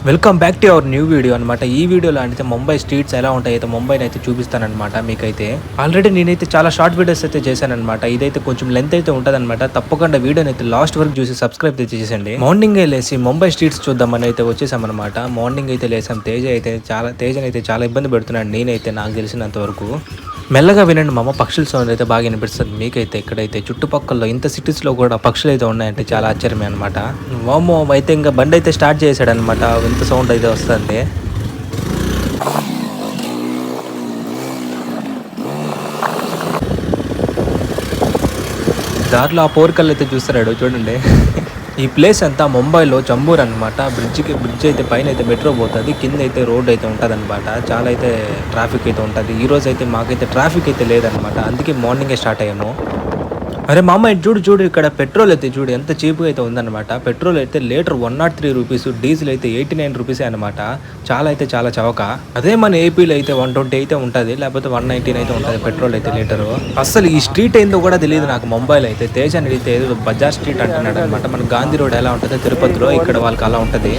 Welcome back to our new video అనమాట. ఈ వీడియోలో అంటే ముంబై స్ట్రీట్స్ ఎలా ఉంటాయి అయితే ముంబైని అయితే చూపిస్తానమాట మీకైతే. ఆల్రెడీ నేనైతే చాలా షార్ట్ వీడియోస్ అయితే చేశానమాట. ఇదైతే కొంచెం లెంత్ అయితే ఉంటుందన్నమాట. తప్పకుండా వీడియోని అయితే లాస్ట్ వరకు చూసి సబ్స్క్రైబ్ అయితే చేసేయండి. మార్నింగ్ లేసి ముంబై స్ట్రీట్స్ చూద్దామని అయితే వచ్చేసామన్నమాట. మార్నింగ్ అయితే లేసాం. తేజని అయితే చాలా ఇబ్బంది పెడుతున్నాడు నేనైతే, నాకు తెలిసినంత వరకు. మెల్లగా వినండి మామ, పక్షుల సౌండ్ అయితే బాగా వినిపిస్తుంది మీకైతే. ఇక్కడైతే చుట్టుపక్కల ఇంత సిటీస్లో కూడా పక్షులు అయితే ఉన్నాయంటే చాలా ఆశ్చర్యమే అనమాట. వామో అయితే ఇంకా బండి అయితే స్టార్ట్ చేశాడు అనమాట. ఇంత సౌండ్ అయితే వస్తుంది. దారిలో ఆ పోర్కల్ అయితే చూస్తున్నాడు చూడండి. ఈ ప్లేస్ అంతా ముంబైలో చంబూర్ అనమాట. బ్రిడ్జ్ అయితే పైన అయితే మెట్రో పోతుంది, కింద అయితే రోడ్ అయితే ఉంటుంది అనమాట. చాలా అయితే ట్రాఫిక్ అయితే ఉంటుంది. ఈ రోజు అయితే మాకైతే ట్రాఫిక్ అయితే లేదనమాట, అందుకే మార్నింగే స్టార్ట్ అయ్యాను. అరే మామ చూడు ఇక్కడ పెట్రోల్ అయితే చూడు ఎంత చీప్గా అయితే ఉందన్నమాట. పెట్రోల్ అయితే లీటర్ 103 రూపీస్, డీజిల్ అయితే 89 రూపీసే అనమాట. చాలా చవక. అదే మన ఏపీలో అయితే 120 అయితే ఉంటుంది, లేకపోతే 119 అయితే ఉంటుంది పెట్రోల్ అయితే లీటరు. అసలు ఈ స్ట్రీట్ ఏందో కూడా తెలియదు నాకు ముంబైలో అయితే. తేజాన్ని అయితే ఏదో బజార్ స్ట్రీట్ అంటున్నాడు అనమాట. మన గాంధీ రోడ్ ఎలా ఉంటుంది తిరుపతిలో, ఇక్కడ వాళ్ళకి అలా ఉంటుంది.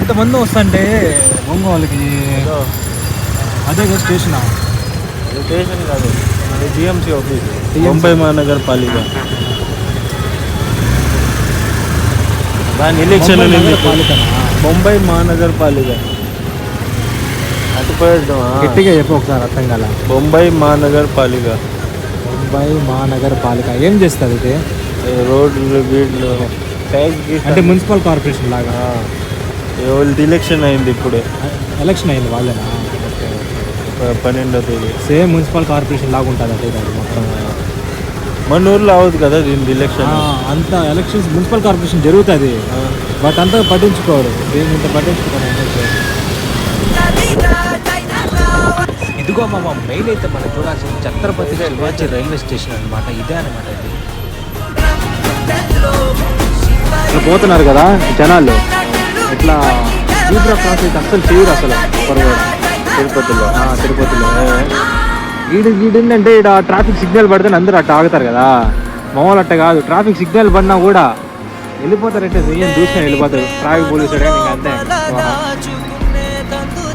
ఇంతమంది వస్తుంటే ఒంగోలుకి అదే కదా స్టేషన్. స్టేషన్ కాదు, అది జిఎంసీ ఆఫీస్, ముంబై మహానగర్ పాలిక. దాని ఎలక్షన్ ముంబై మహానగర్ పాలిక. అటుపోయడం గట్టిగా చెప్పు ఒకసారి, అర్థం కాల. ముంబై మహానగర్ పాలిక. ముంబై మహానగర్ పాలిక ఏం చేస్తుంది ఇది? రోడ్లు వీళ్ళు అంటే మున్సిపల్ కార్పొరేషన్ లాగా. వాళ్ళది ఎలక్షన్ అయింది ఇప్పుడే. ఎలక్షన్ అయింది వాళ్ళేనా? 12వ తేదీ. సేమ్ మున్సిపల్ కార్పొరేషన్ లాగా ఉంటుంది అంటే అది మొత్తం. మన ఊర్లో అవ్వదు కదా దీని ఎలక్షన్. అంత ఎలక్షన్స్ మున్సిపల్ కార్పొరేషన్ జరుగుతుంది, బట్ అంతా పట్టించుకోరు. దీన్ని ఇంత పట్టించుకోరు. ఇదిగో మామ మెయిన్ అయితే మనం చూడాల్సిన ఛత్రపతి శివాజీ రైల్వే స్టేషన్ అనమాట. ఇదే అనమాట ఇది. పోతున్నారు కదా జనాలు, ఇట్లా జీబ్రా క్రాస్ అయితే అస్సలు చేయరు అసలు. తిరుపతిలో ఈడంటే ఇక్కడ ట్రాఫిక్ సిగ్నల్ పడితే అందరూ అట్ట ఆగుతారు కదా. మామూలు అట్ట కాదు, ట్రాఫిక్ సిగ్నల్ పడినా కూడా వెళ్ళిపోతారంటే ఏం చూసినా వెళ్ళిపోతారు. ట్రాఫిక్ పోలీసు అంతే.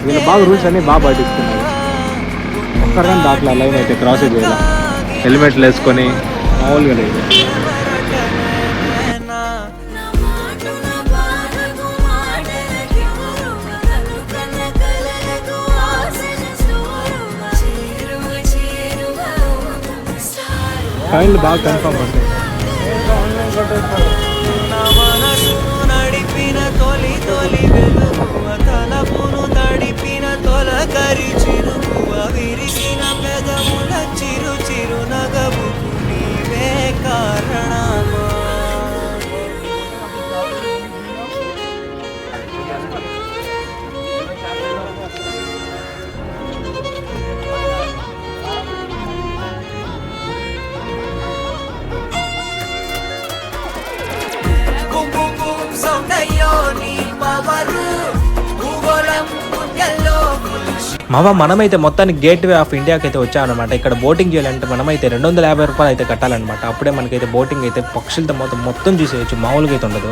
వీళ్ళు బాగా రూల్స్ అన్ని బాగా పాటిస్తున్నారు. ఒక్కరికైనా దాంట్లో లైన్ అయితే క్రాస్ చేయాలి, హెల్మెట్లు వేసుకొని మామూలుగా లేదు. ఫైన్లు బాగా కన్ఫర్మ్ అవుతాయి. నడిపిన తొలి తలపును నడిపిన తొలకరి చిరుకువ విరిగిన పెదముల చిరు నగబుకు నీవే కారణమా. మామ మనమైతే మొత్తానికి గేట్ వే ఆఫ్ ఇండియాకి అయితే వచ్చామన్నమాట. ఇక్కడ బోటింగ్ చేయాలంటే మనమైతే 250 రూపాయలు అయితే కట్టాలన్నమాట. అప్పుడే మనకైతే బోటింగ్ అయితే పక్షులతో మొత్తం చూసేయచ్చు, మామూలుగా అయితే ఉండదు.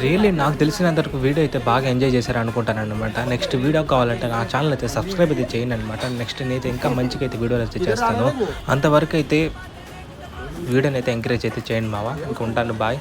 రియల్లీ నాకు తెలిసినంతవరకు వీడియో అయితే బాగా ఎంజాయ్ చేశారు అనుకుంటాను అనమాట. నెక్స్ట్ వీడియో కావాలంటే నా ఛానల్ అయితే సబ్స్క్రైబ్ అయితే చేయండి అనమాట. నెక్స్ట్ నేనైతే ఇంకా మంచిగా అయితే వీడియోలు అయితే చేస్తాను. అంతవరకు అయితే వీడియోని అయితే ఎంకరేజ్ అయితే చేయండి మావా. ఇంకా ఉంటాను, బాయ్.